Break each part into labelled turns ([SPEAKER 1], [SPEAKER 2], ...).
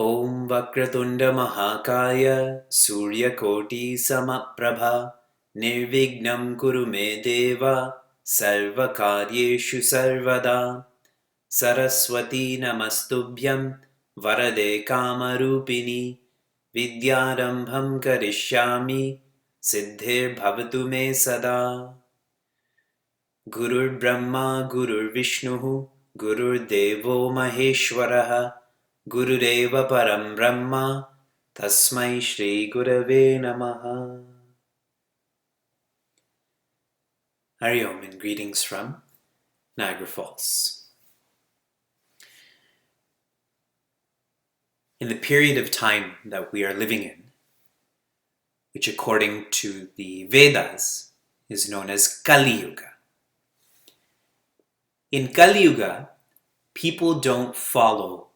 [SPEAKER 1] Om Vakratunda Mahakaya Suryakoti Samaprabha Nirvignam Kuru Me Deva Sarvakaryeshu Sarvada Saraswati Namastubhyam Varade Kamarupini Vidyarambham Karishyami Siddhir Bhavatu Me Sada Gurur Brahma Gurur Vishnu Gurur Devo Maheshwaraha Gurudeva Param Brahma Tasmai Shri Gurave Namaha. Hari Om and greetings from Niagara Falls. In the period of time that we are living in, which according to the Vedas is known as Kali Yuga. In Kali Yuga, people don't follow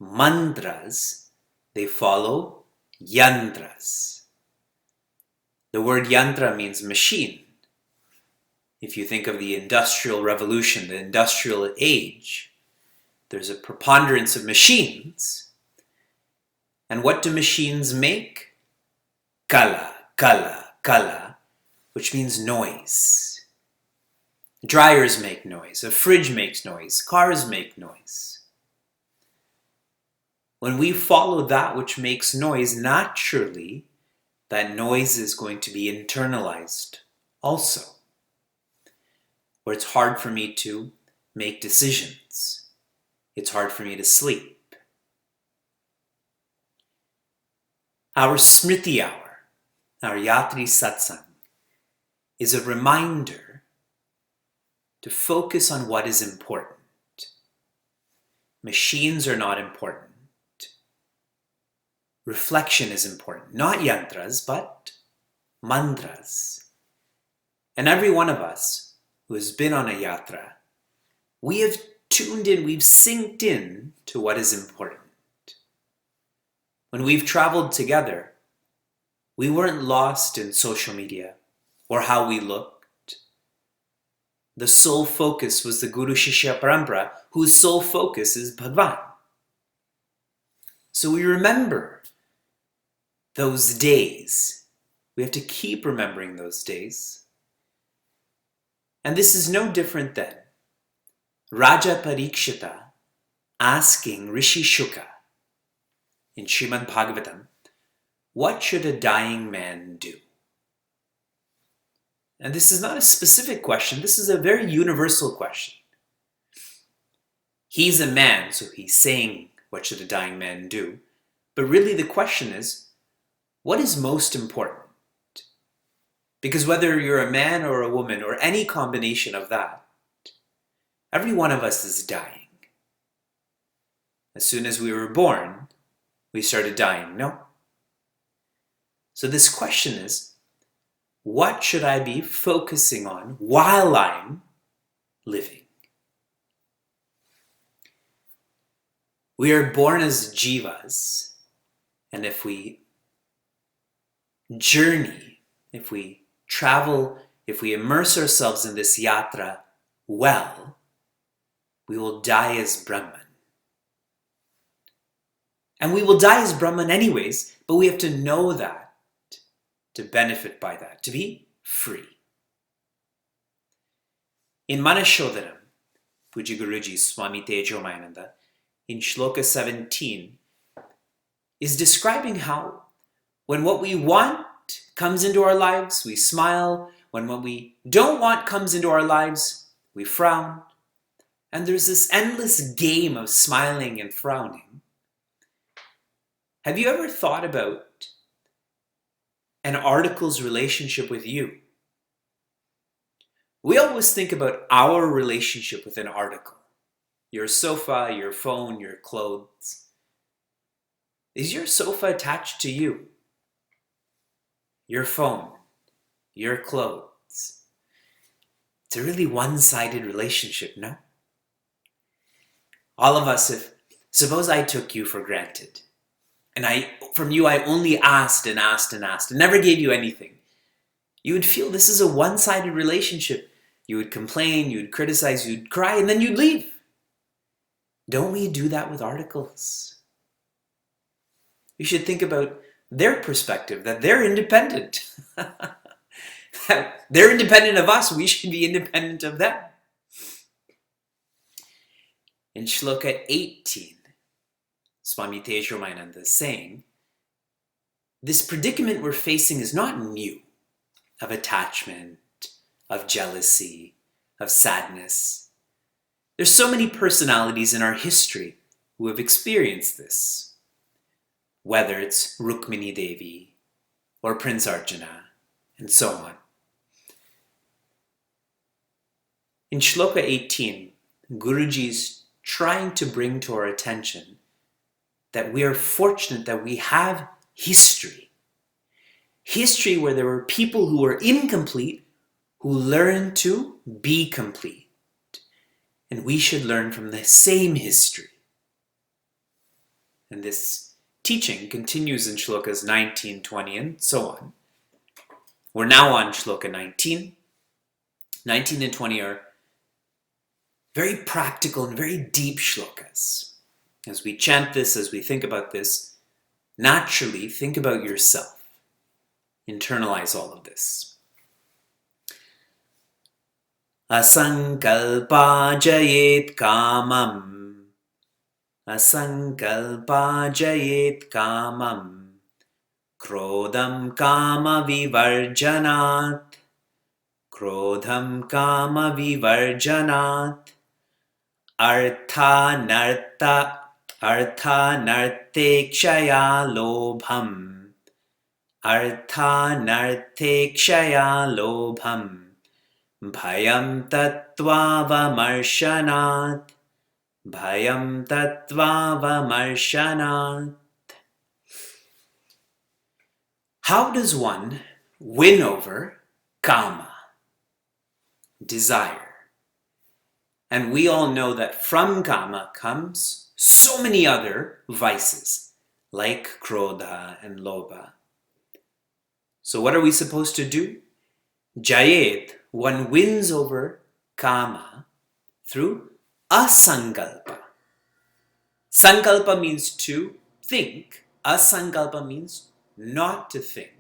[SPEAKER 1] mantras, they follow yantras. The word yantra means machine. If you think of the Industrial Revolution, the Industrial Age, there's a preponderance of machines. And what do machines make? Kala, kala, kala, which means noise. Dryers make noise, a fridge makes noise, cars make noise. When we follow that which makes noise, naturally, that noise is going to be internalized also. Where it's hard for me to make decisions. It's hard for me to sleep. Our Smriti hour, our Yatri Satsang, is a reminder to focus on what is important. Machines are not important. Reflection is important. Not yantras, but mantras. And every one of us who has been on a yatra, we have tuned in, we've synced in to what is important. When we've traveled together, we weren't lost in social media or how we looked. The sole focus was the Guru Shishya Parampara, whose sole focus is Bhagwan. So we remember those days. We have to keep remembering those days. And this is no different than Raja Parikshita asking Rishi Shuka in Srimad Bhagavatam, what should a dying man do? And this is not a specific question, this is a very universal question. He's a man, so he's saying, what should a dying man do? But really the question is, what is most important? Because whether you're a man or a woman or any combination of that, every one of us is dying. As soon as we were born, we started dying, no? So this question is, what should I be focusing on while I'm living? We are born as jivas, and if we journey, if we travel, if we immerse ourselves in this yatra well, we will die as Brahman. And we will die as Brahman anyways, but we have to know that, to benefit by that, to be free. In Manah Shodanam, Puji Guruji Swami Tejomayananda, in Shloka 17, is describing how when what we want comes into our lives, we smile. When what we don't want comes into our lives, we frown. And there's this endless game of smiling and frowning. Have you ever thought about an article's relationship with you? We always think about our relationship with an article. Your sofa, your phone, your clothes. Is your sofa attached to you? Your phone, your clothes. It's a really one-sided relationship, no? All of us, suppose I took you for granted, and from you I only asked and asked and asked and never gave you anything, you would feel this is a one-sided relationship. You would complain, you would criticize, you'd cry, and then you'd leave. Don't we do that with articles? You should think about their perspective, that they're independent. They're independent of us, we should be independent of them. In Shloka 18, Swami Tejramananda is saying, this predicament we're facing is not new, of attachment, of jealousy, of sadness. There's so many personalities in our history who have experienced this, whether it's Rukmini Devi or Prince Arjuna, and so on. In Shloka 18, Guruji's trying to bring to our attention that we are fortunate that we have history. History where there were people who were incomplete who learned to be complete. And we should learn from the same history. And this teaching continues in Shlokas 19, 20, and so on. We're now on Shloka 19. 19 and 20 are very practical and very deep shlokas. As we chant this, as we think about this, naturally think about yourself. Internalize all of this. Asankalpa jayet kamam. Asankalpa jayet kamam. Krodham kama vivarjanat. Krodham kama vivarjanat. Arthanartekshaya lobham. Arthanartekshaya lobham. Bhayam tattvavamarsanat. Bhayam tattvavamarsanat. How does one win over kama, desire? And we all know that from kama comes so many other vices, like krodha and lobha. So what are we supposed to do? Jayet, one wins over kama through asankalpa. Sankalpa means to think. Asankalpa means not to think.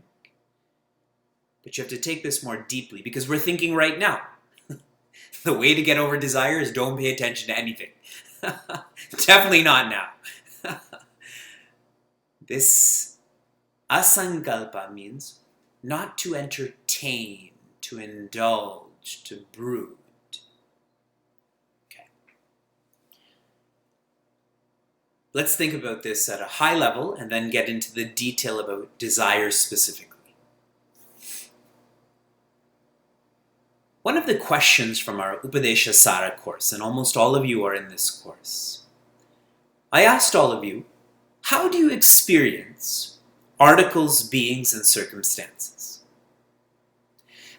[SPEAKER 1] But you have to take this more deeply because we're thinking right now. The way to get over desire is don't pay attention to anything. Definitely not now. This asankalpa means not to entertain, to indulge, to brood. Okay. Let's think about this at a high level and then get into the detail about desire specifically. One of the questions from our Upadesha Sara course, and almost all of you are in this course, I asked all of you, how do you experience articles, beings, and circumstances?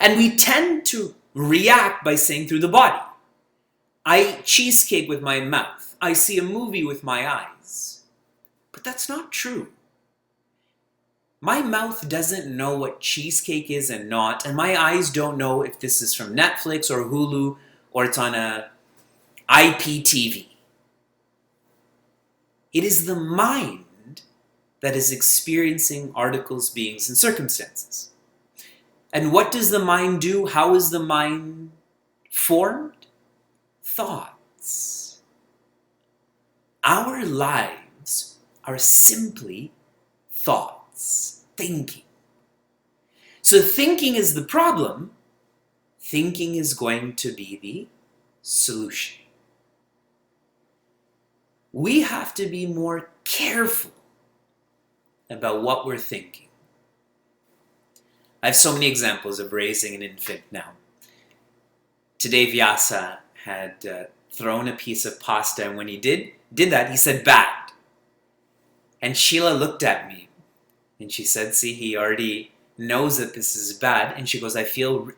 [SPEAKER 1] And we tend to react by saying through the body. I eat cheesecake with my mouth. I see a movie with my eyes. But that's not true. My mouth doesn't know what cheesecake is and not, and my eyes don't know if this is from Netflix or Hulu or it's on a IPTV. It is the mind that is experiencing articles, beings, and circumstances. And what does the mind do? How is the mind formed? Thoughts. Our lives are simply thoughts. Thinking. So thinking is the problem. Thinking is going to be the solution. We have to be more careful about what we're thinking. I have so many examples of raising an infant now. Today Vyasa had thrown a piece of pasta, and when he did that, he said bad. And Sheila looked at me and she said, see, he already knows that this is bad. And she goes, I feel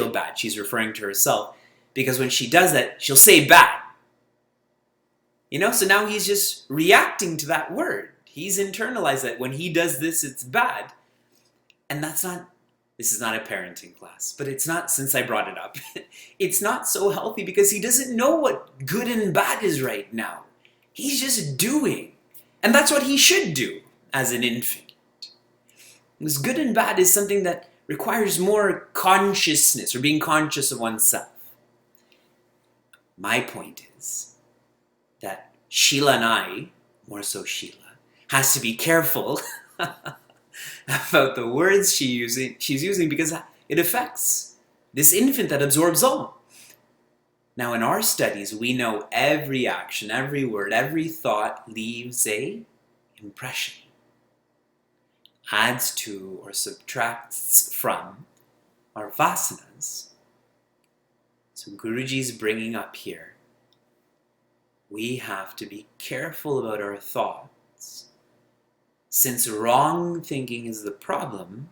[SPEAKER 1] bad. She's referring to herself, because when she does that, she'll say bad. So now he's just reacting to that word. He's internalized that when he does this, it's bad. And this is not a parenting class, but it's not, since I brought it up, it's not so healthy, because he doesn't know what good and bad is right now. He's just doing. And that's what he should do as an infant. Because good and bad is something that requires more consciousness, or being conscious of oneself. My point is that Sheila and I, more so Sheila, has to be careful about the words she's using, because it affects this infant that absorbs all. Now, in our studies, we know every action, every word, every thought leaves an impression, adds to or subtracts from our vasanas. So Guruji's bringing up here, we have to be careful about our thoughts. Since wrong thinking is the problem,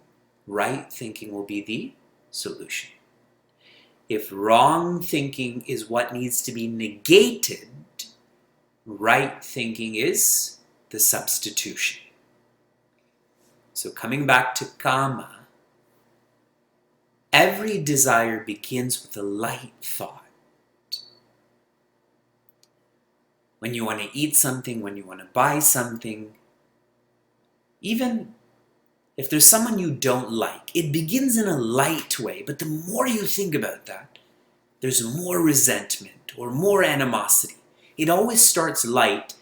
[SPEAKER 1] right thinking will be the solution. If wrong thinking is what needs to be negated, right thinking is the substitution. So coming back to kama, every desire begins with a light thought. When you want to eat something, when you want to buy something, even if there's someone you don't like, it begins in a light way, but the more you think about that, there's more resentment or more animosity. It always starts light,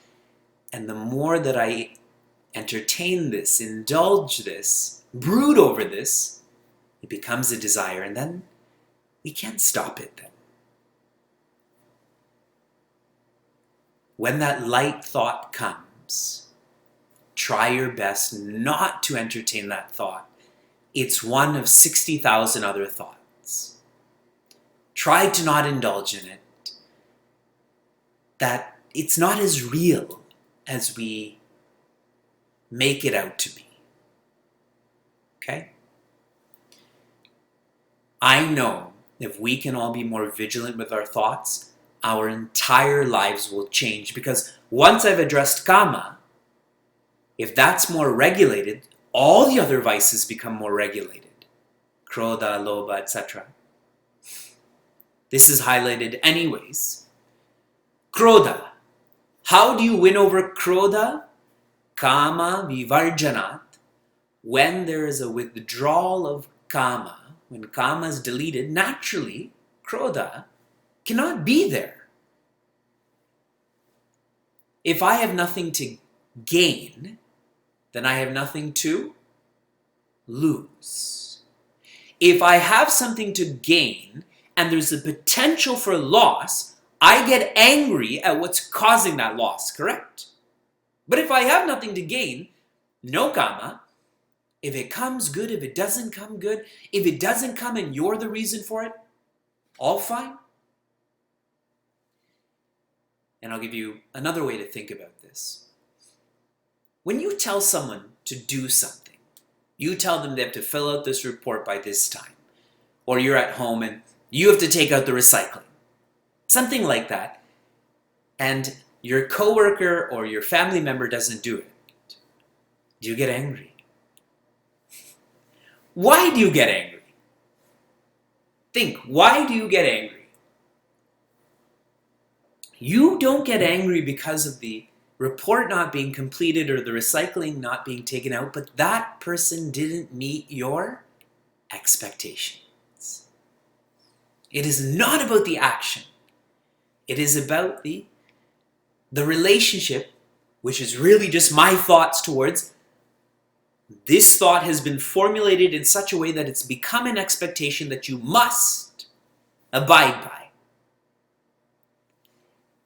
[SPEAKER 1] and the more that I entertain this, indulge this, brood over this, it becomes a desire, and then we can't stop it then. When that light thought comes, try your best not to entertain that thought. It's one of 60,000 other thoughts. Try to not indulge in it. That it's not as real as we make it out to be. Okay? I know if we can all be more vigilant with our thoughts, our entire lives will change, because once I've addressed kama, if that's more regulated, all the other vices become more regulated. Krodha, lobha, etc. This is highlighted anyways. Krodha. How do you win over krodha? Kama vivarjanat. When there is a withdrawal of kama, when kama is deleted, naturally, krodha cannot be there. If I have nothing to gain, then I have nothing to lose. If I have something to gain and there's a potential for loss, I get angry at what's causing that loss, correct? But if I have nothing to gain, no kama, if it comes good, if it doesn't come good, if it doesn't come and you're the reason for it, all fine. And I'll give you another way to think about this. When you tell someone to do something, you tell them they have to fill out this report by this time, or you're at home and you have to take out the recycling, something like that, and your coworker or your family member doesn't do it, do you get angry? Why do you get angry? Think, why do you get angry? You don't get angry because of the report not being completed or the recycling not being taken out, but that person didn't meet your expectations. It is not about the action. It is about the relationship, which is really just my thoughts towards this thought has been formulated in such a way that it's become an expectation that you must abide by.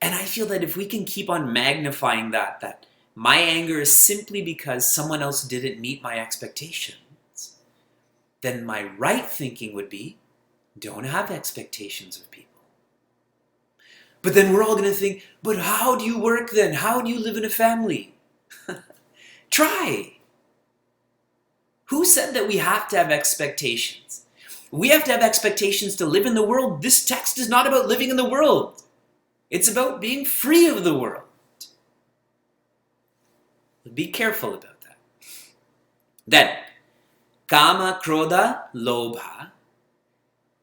[SPEAKER 1] And I feel that if we can keep on magnifying that my anger is simply because someone else didn't meet my expectations, then my right thinking would be, don't have expectations of people. But then we're all going to think, but how do you work then? How do you live in a family? Try. Who said that we have to have expectations? We have to have expectations to live in the world. This text is not about living in the world. It's about being free of the world. Be careful about that. Then, kama, krodha, lobha.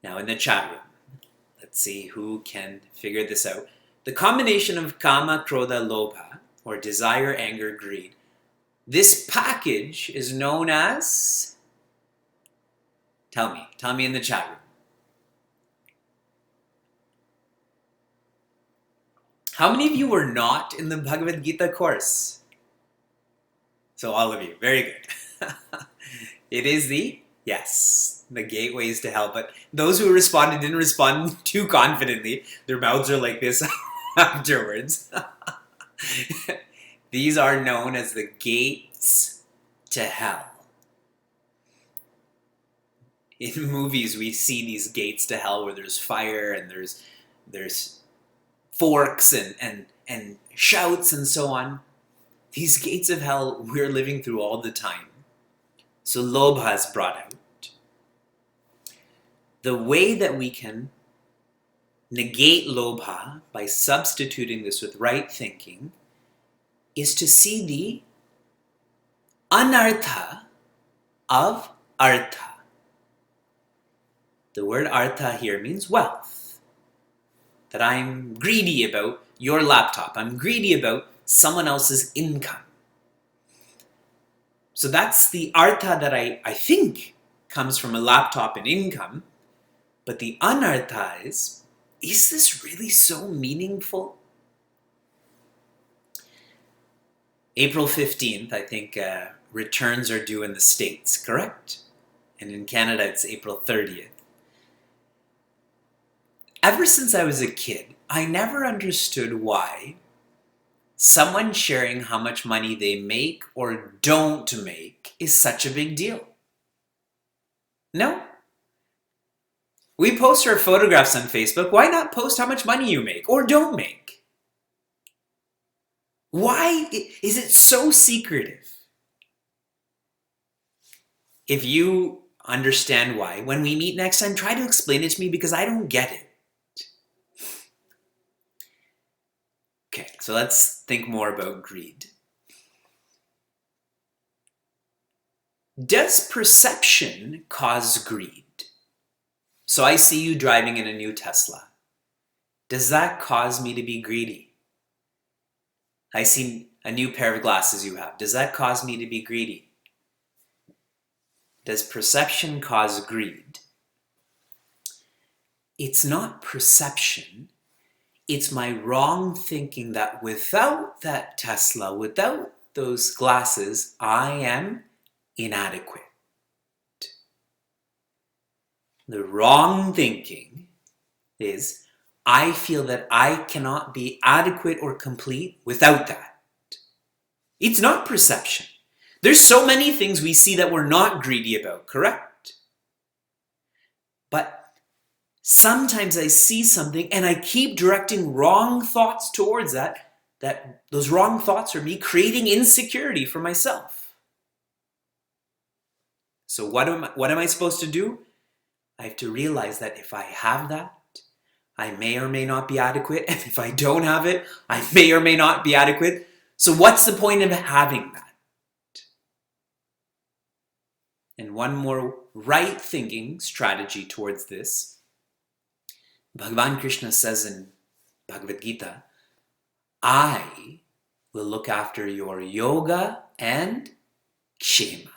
[SPEAKER 1] Now in the chat room, let's see who can figure this out. The combination of kama, krodha, lobha, or desire, anger, greed, this package is known as, tell me in the chat room. How many of you were not in the Bhagavad Gita course? So all of you, very good. It is the gateways to hell. But those who responded didn't respond too confidently. Their mouths are like this afterwards. These are known as the gates to hell. In movies, we see these gates to hell where there's fire and there's forks and shouts and so on. These gates of hell we're living through all the time. So Lobha is brought out. The way that we can negate Lobha by substituting this with right thinking is to see the anartha of artha. The word artha here means wealth. That I'm greedy about your laptop. I'm greedy about someone else's income. So that's the artha that I think comes from a laptop and income. But the anartha is this really so meaningful? April 15th, I think returns are due in the States, correct? And in Canada, it's April 30th. Ever since I was a kid, I never understood why someone sharing how much money they make or don't make is such a big deal. No? We post our photographs on Facebook. Why not post how much money you make or don't make? Why is it so secretive? If you understand why, when we meet next time, try to explain it to me because I don't get it. Okay, so let's think more about greed. Does perception cause greed? So I see you driving in a new Tesla. Does that cause me to be greedy? I see a new pair of glasses you have. Does that cause me to be greedy? Does perception cause greed? It's not perception. It's my wrong thinking that without that Tesla, without those glasses, I am inadequate. The wrong thinking is, I feel that I cannot be adequate or complete without that. It's not perception. There's so many things we see that we're not greedy about, correct? But sometimes I see something and I keep directing wrong thoughts towards that those wrong thoughts are me creating insecurity for myself. So what am I supposed to do? I have to realize that if I have that, I may or may not be adequate. And if I don't have it, I may or may not be adequate. So what's the point of having that? And one more right thinking strategy towards this. Bhagavan Krishna says in Bhagavad Gita, I will look after your yoga and kshema.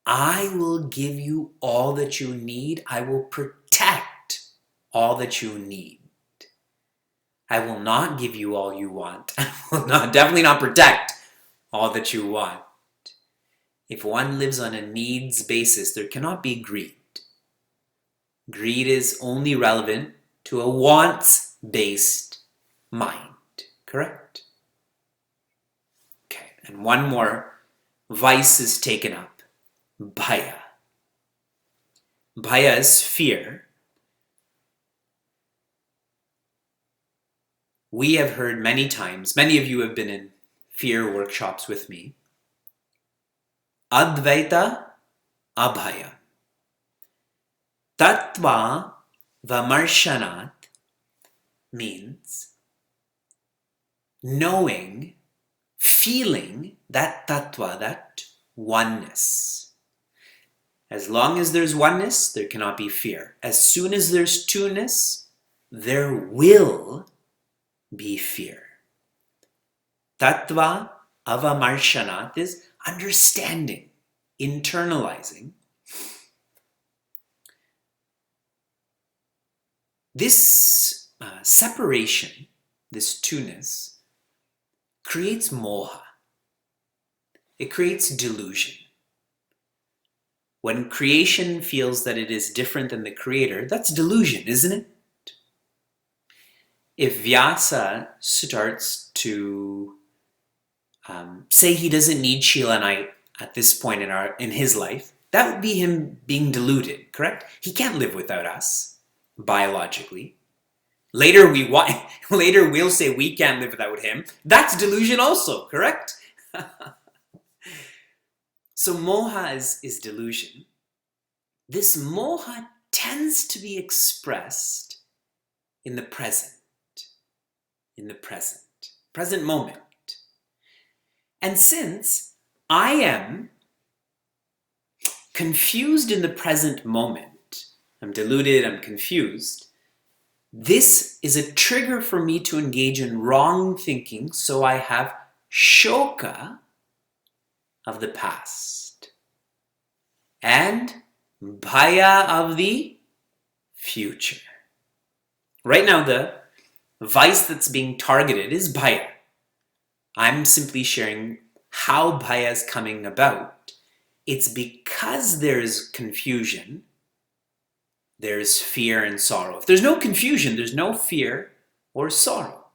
[SPEAKER 1] I will give you all that you need. I will protect all that you need. I will not give you all you want. I will definitely not protect all that you want. If one lives on a needs basis, there cannot be greed. Greed is only relevant to a wants-based mind, correct? Okay, and one more vice is taken up, bhaya. Bhaya is fear. We have heard many times, many of you have been in fear workshops with me, Advaita Abhaya. Tattva Vamarshanat means knowing, feeling that tattva, that oneness. As long as there's oneness, there cannot be fear. As soon as there's two-ness, there will be fear. Tattva Avamarshanat is understanding, internalizing. This separation, this two-ness, creates moha. It creates delusion. When creation feels that it is different than the creator, that's delusion, isn't it? If Vyasa starts to say he doesn't need Sheila and I at this point in his life, that would be him being deluded, correct? He can't live without us, biologically. Later we'll say we can't live without him. That's delusion also, correct? So moha is delusion. This moha tends to be expressed in the present moment. And since I am confused in the present moment, I'm deluded, I'm confused, this is a trigger for me to engage in wrong thinking, so I have shoka of the past and bhaya of the future. Right now, the vice that's being targeted is bhaya. I'm simply sharing how bhaya is coming about. It's because there's confusion, there's fear and sorrow. If there's no confusion, there's no fear or sorrow.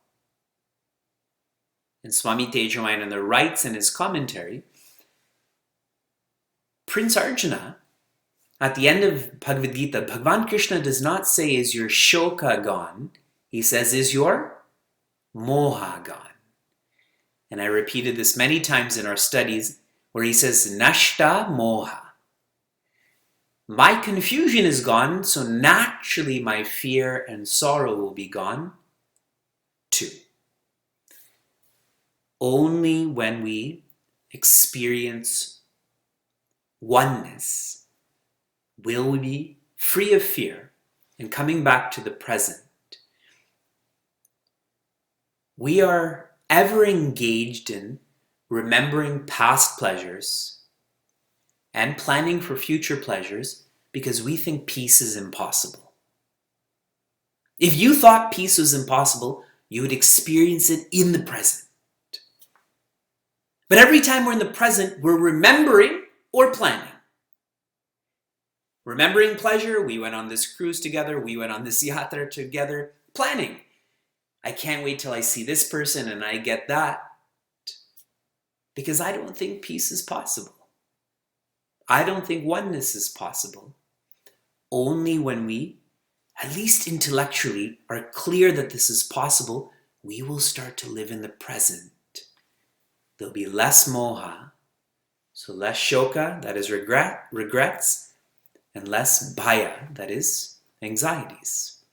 [SPEAKER 1] And Swami Tejomayananda writes in his commentary, Prince Arjuna, at the end of Bhagavad Gita, Bhagavan Krishna does not say, is your shoka gone? He says, is your moha gone? And I repeated this many times in our studies, where he says, nashta moha. My confusion is gone, so naturally my fear and sorrow will be gone too. Only when we experience oneness will we be free of fear and coming back to the present. We are ever engaged in remembering past pleasures and planning for future pleasures because we think peace is impossible. If you thought peace was impossible, you would experience it in the present. But every time we're in the present, we're remembering or planning. Remembering pleasure, we went on this cruise together, we went on this yatra together. Planning, I can't wait till I see this person and I get that. Because I don't think peace is possible. I don't think oneness is possible. Only when we, at least intellectually, are clear that this is possible, we will start to live in the present. There'll be less moha, so less shoka, that is regrets, and less bhaya, that is anxieties.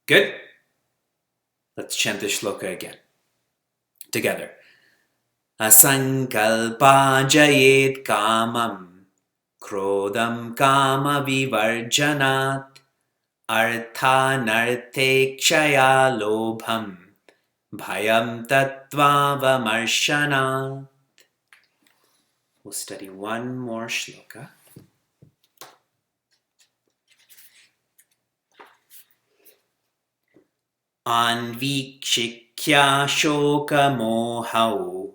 [SPEAKER 1] Good? Let's chant this shloka again. Together. Asankalpa jayet kamam, krodam kama vivarjanat, arthanarte kshaya lobham, bhayam tattva vamarshana. We'll study one more shloka. Anvikshikya shoka mohau,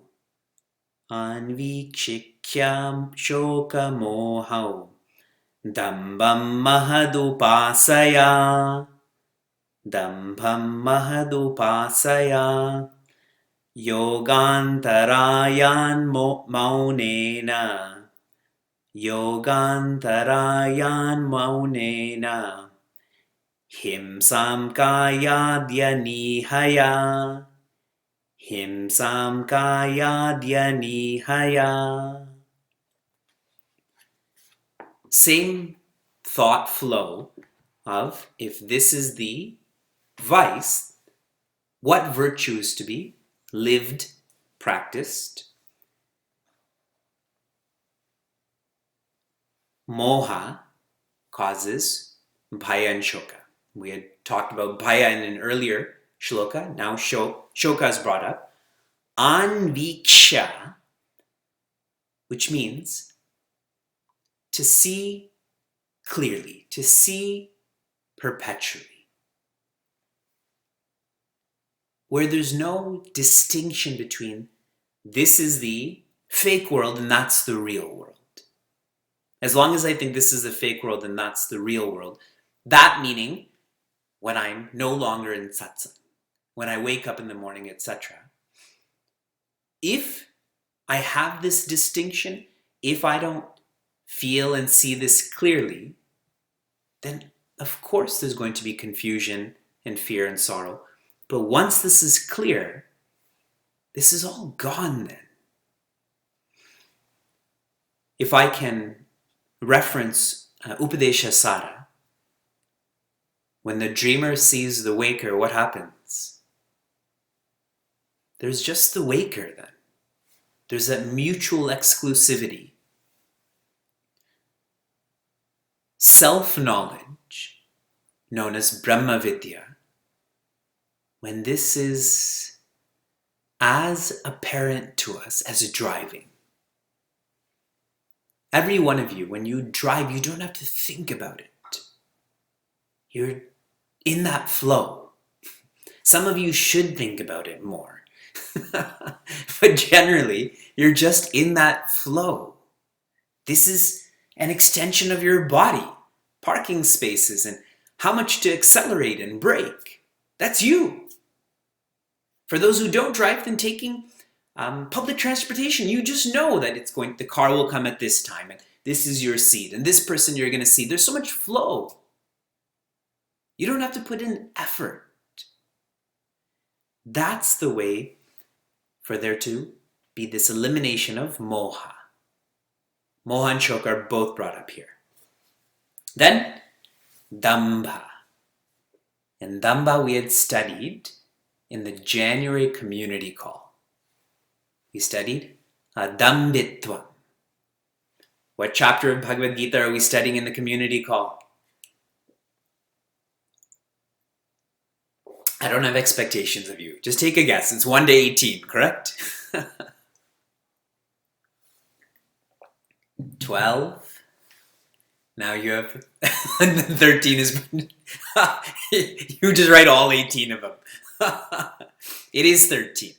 [SPEAKER 1] Anvikshikyam shokamohau dambam mahadupasaya. Dambam mahadupasaya. Yogantarayan maunena. Yogantarayan maunena. Himsam kayadyanihaya. Himsam kayadyanihaya. Same thought flow of, if this is the vice, what virtues to be lived, practiced. Moha causes bhaya and shoka. We had talked about bhaya in an earlier shloka. Now shoka is brought up. Anviksha, which means to see clearly, to see perpetually. Where there's no distinction between this is the fake world and that's the real world. As long as I think this is the fake world and that's the real world, that meaning when I'm no longer in satsang, when I wake up in the morning, etc. If I have this distinction, if I don't feel and see this clearly, then of course there's going to be confusion and fear and sorrow. But once this is clear, this is all gone then. If I can reference Upadesha Sara, when the dreamer sees the waker, what happens? There's just the waker then. There's that mutual exclusivity. Self-knowledge, known as Brahma Vidya, when this is as apparent to us as driving. Every one of you, when you drive, you don't have to think about it. You're in that flow. Some of you should think about it more. But generally, you're just in that flow. This is an extension of your body. Parking spaces and how much to accelerate and brake. That's you. For those who don't drive, then taking public transportation, you just know that the car will come at this time and this is your seat and this person you're going to see. There's so much flow. You don't have to put in effort. That's the way for there to be this elimination of moha. Moha and shoka are both brought up here. Then, dambha. And dambha we had studied in the January community call. We studied dambitvam. What chapter of Bhagavad Gita are we studying in the community call? I don't have expectations of you. Just take a guess. It's 1 to 18, correct? 12. Now you have 13 is you just write all 18 of them. It is 13.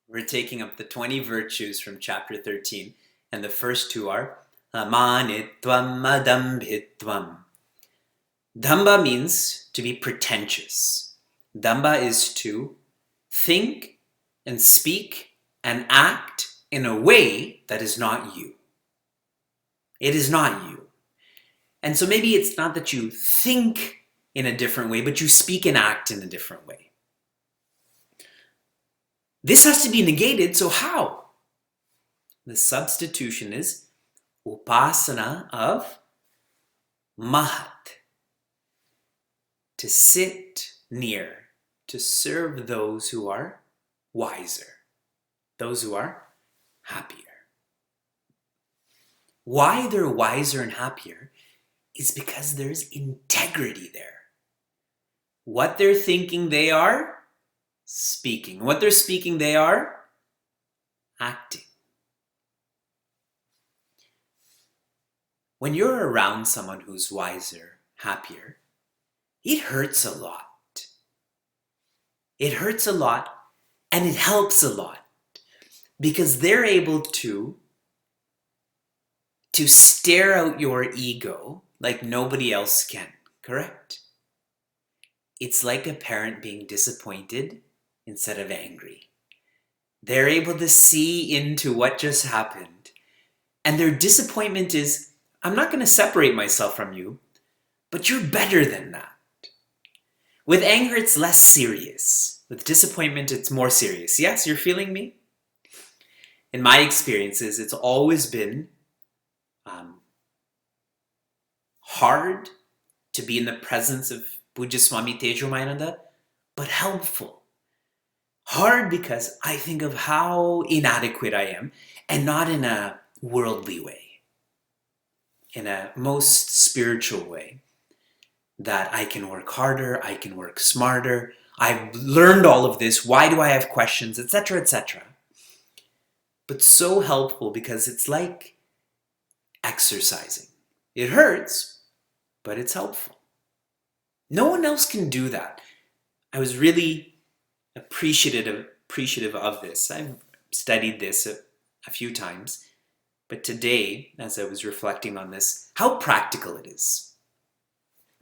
[SPEAKER 1] We're taking up the 20 virtues from chapter 13, and the first two are amanitvam adambhitvam. Damba means to be pretentious. Damba is to think and speak and act in a way that is not you. It is not you. And so maybe it's not that you think in a different way, but you speak and act in a different way. This has to be negated, so how? The substitution is upasana of mahat. To sit near, to serve those who are wiser, those who are happier. Why they're wiser and happier is because there's integrity there. What they're thinking, they are speaking. What they're speaking, they are acting. When you're around someone who's wiser, happier, it hurts a lot. It hurts a lot and it helps a lot. because they're able to stare out your ego like nobody else can, correct? It's like a parent being disappointed instead of angry. They're able to see into what just happened, and their disappointment is, I'm not going to separate myself from you, but you're better than that. With anger, it's less serious. With disappointment, it's more serious. Yes, you're feeling me? In my experiences, it's always been hard to be in the presence of Pujya Swami Tejomayananda, but helpful. Hard because I think of how inadequate I am, and not in a worldly way, in a most spiritual way, that I can work harder, I can work smarter, I've learned all of this, why do I have questions, etc., etc. But so helpful because it's like exercising. It hurts, but it's helpful. No one else can do that. I was really appreciative of this. I've studied this a few times, but today, as I was reflecting on this, how practical it is.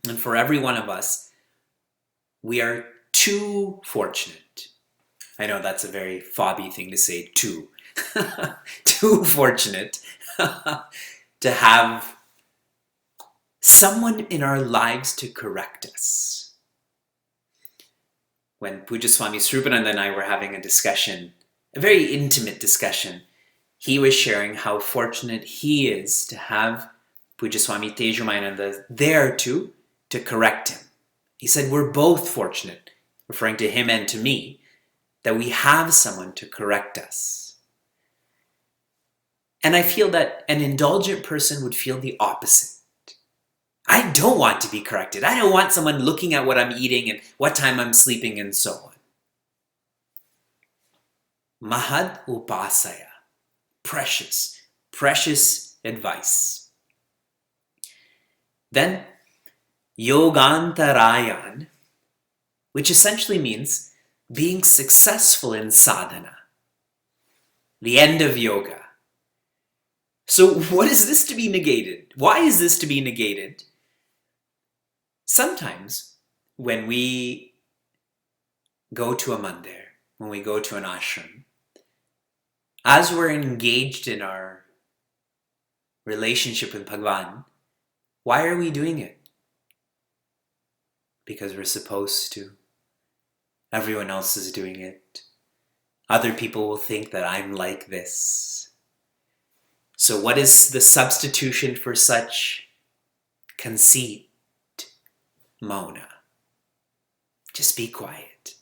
[SPEAKER 1] And for every one of us, we are too fortunate. I know that's a very fobby thing to say, too. Too fortunate to have someone in our lives to correct us. When Pujya Swami Srupananda and I were having a discussion, a very intimate discussion, he was sharing how fortunate he is to have Pujya Swami Tejomayananda there to correct him. He said, we're both fortunate, referring to him and to me, that we have someone to correct us. And I feel that an indulgent person would feel the opposite. I don't want to be corrected. I don't want someone looking at what I'm eating and what time I'm sleeping and so on. Mahad upasaya. Precious, precious advice. Then, yogantarayan, which essentially means being successful in sadhana. The end of yoga. So what is this to be negated? Why is this to be negated? Sometimes when we go to a mandir, when we go to an ashram, as we're engaged in our relationship with Bhagavan, why are we doing it? Because we're supposed to. Everyone else is doing it. Other people will think that I'm like this. So what is the substitution for such conceit? Mona. Just be quiet.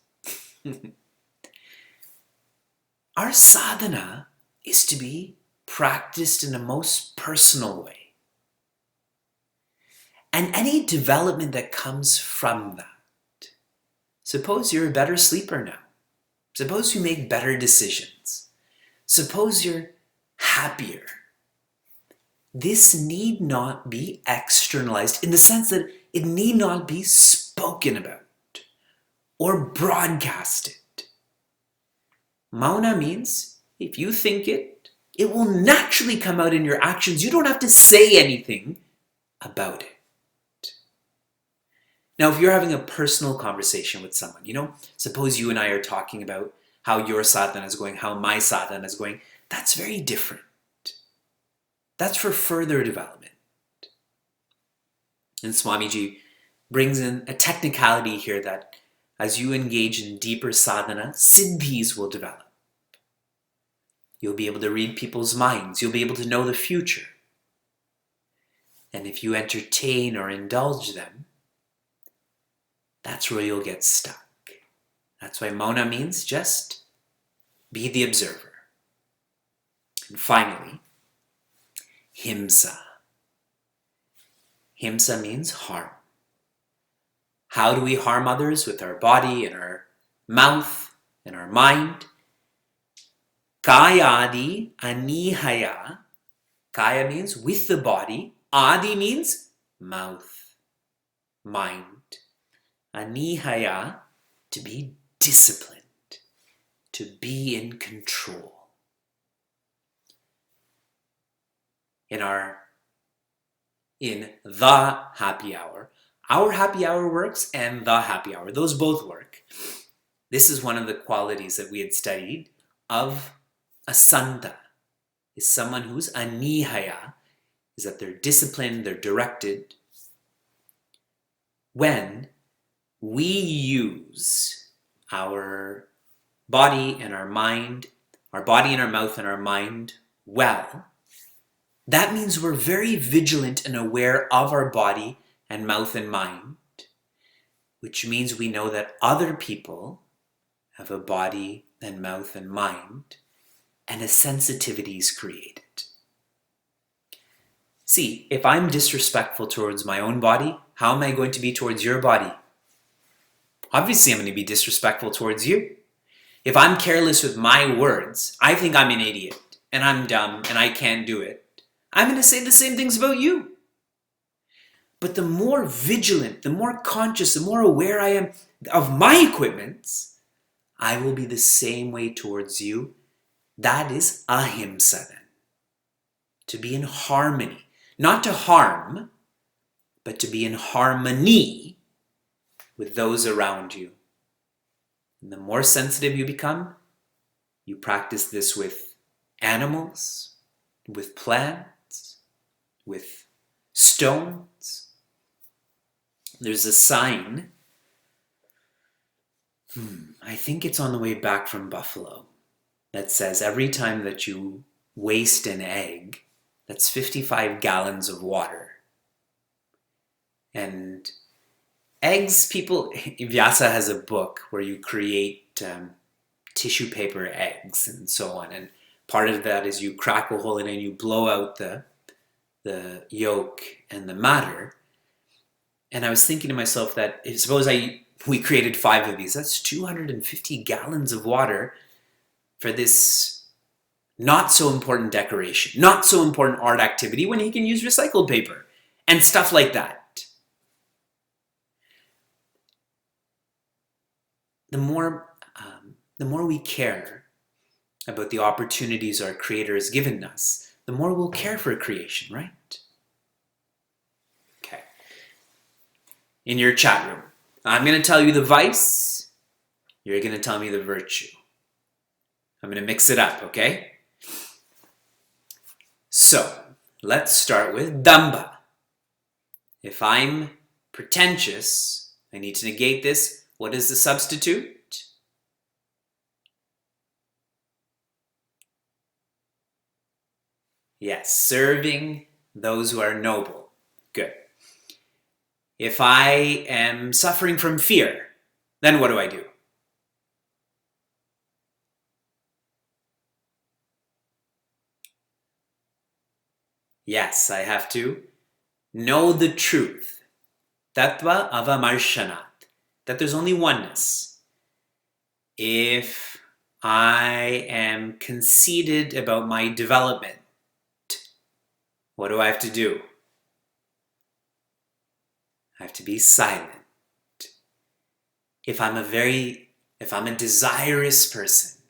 [SPEAKER 1] Our sadhana is to be practiced in a most personal way. And any development that comes from that. Suppose you're a better sleeper now. Suppose you make better decisions. Suppose you're happier. This need not be externalized in the sense that it need not be spoken about or broadcasted. Mauna means if you think it, it will naturally come out in your actions. You don't have to say anything about it. Now, if you're having a personal conversation with someone, suppose you and I are talking about how your sadhana is going, how my sadhana is going, that's very different. That's for further development. And Swamiji brings in a technicality here that as you engage in deeper sadhana, siddhis will develop. You'll be able to read people's minds. You'll be able to know the future. And if you entertain or indulge them, that's where you'll get stuck. That's why Mona means just be the observer. And finally, himsa. Himsa means harm. How do we harm others? With our body and our mouth and our mind. Kayadi anihaya. Kaya means with the body. Adi means mouth, mind. Anihaya, to be disciplined, to be in control. in the happy hour. Our happy hour works and the happy hour. Those both work. This is one of the qualities that we had studied of a santa, is someone who's anihaya, is that they're disciplined, they're directed. When we use our body and our mind, our body and our mouth and our mind well, that means we're very vigilant and aware of our body and mouth and mind, which means we know that other people have a body and mouth and mind, and a sensitivity is created. See, if I'm disrespectful towards my own body, how am I going to be towards your body? Obviously, I'm going to be disrespectful towards you. If I'm careless with my words, I think I'm an idiot, and I'm dumb, and I can't do it, I'm going to say the same things about you. But the more vigilant, the more conscious, the more aware I am of my equipments, I will be the same way towards you. That is ahimsa then. To be in harmony. Not to harm, but to be in harmony with those around you. And the more sensitive you become, you practice this with animals, with plants, with stones. There's a sign, I think it's on the way back from Buffalo, that says every time that you waste an egg, that's 55 gallons of water. And eggs, Vyasa has a book where you create tissue paper eggs and so on. And part of that is you crack a hole in it and you blow out the yolk and the matter. And I was thinking to myself that suppose we created 5 of these. That's 250 gallons of water for this not so important decoration, not so important art activity when he can use recycled paper and stuff like that. The more we care about the opportunities our Creator has given us, the more we'll care for creation, right? Okay. In your chat room, I'm going to tell you the vice, you're going to tell me the virtue. I'm going to mix it up, okay? So, let's start with damba. If I'm pretentious, I need to negate this. What is the substitute? Yes, serving those who are noble. Good. If I am suffering from fear, then what do I do? Yes, I have to know the truth. Tattva avamarshana. That there's only oneness. If I am conceited about my development, what do I have to do? I have to be silent. If I'm a desirous person,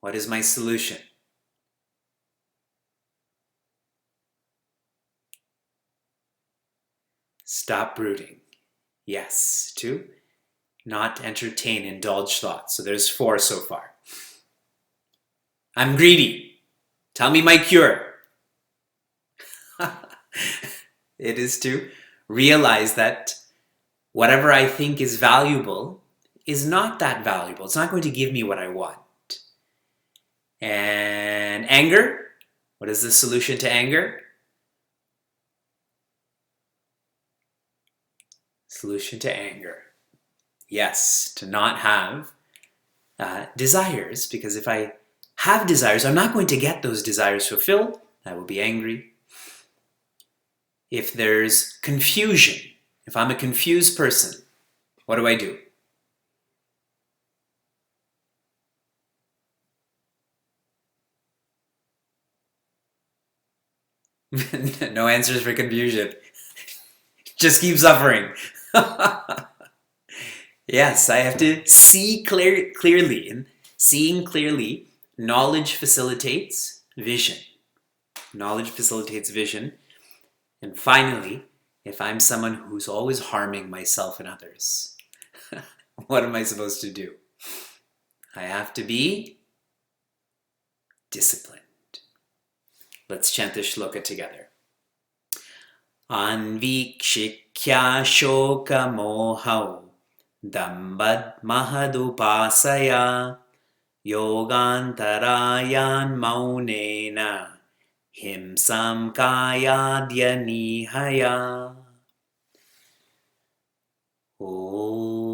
[SPEAKER 1] what is my solution? Stop brooding. Yes. 2, not entertain indulged thoughts. So there's 4 so far. I'm greedy. Tell me my cure. It is to realize that whatever I think is valuable is not that valuable. It's not going to give me what I want. And anger? What is the solution to anger? Solution to anger. Yes, to not have desires, because if I have desires, I'm not going to get those desires fulfilled. I will be angry. If there's confusion, if I'm a confused person, what do I do? No answers for confusion. Just keep suffering. Yes, I have to see clearly. And seeing clearly, knowledge facilitates vision. Knowledge facilitates vision. And finally, if I'm someone who's always harming myself and others, what am I supposed to do? I have to be disciplined. Let's chant this shloka together. Anvikshikya shoka mohau dambad mahadupasaya yogantarayan maunena himsam kayadya nihaya. Om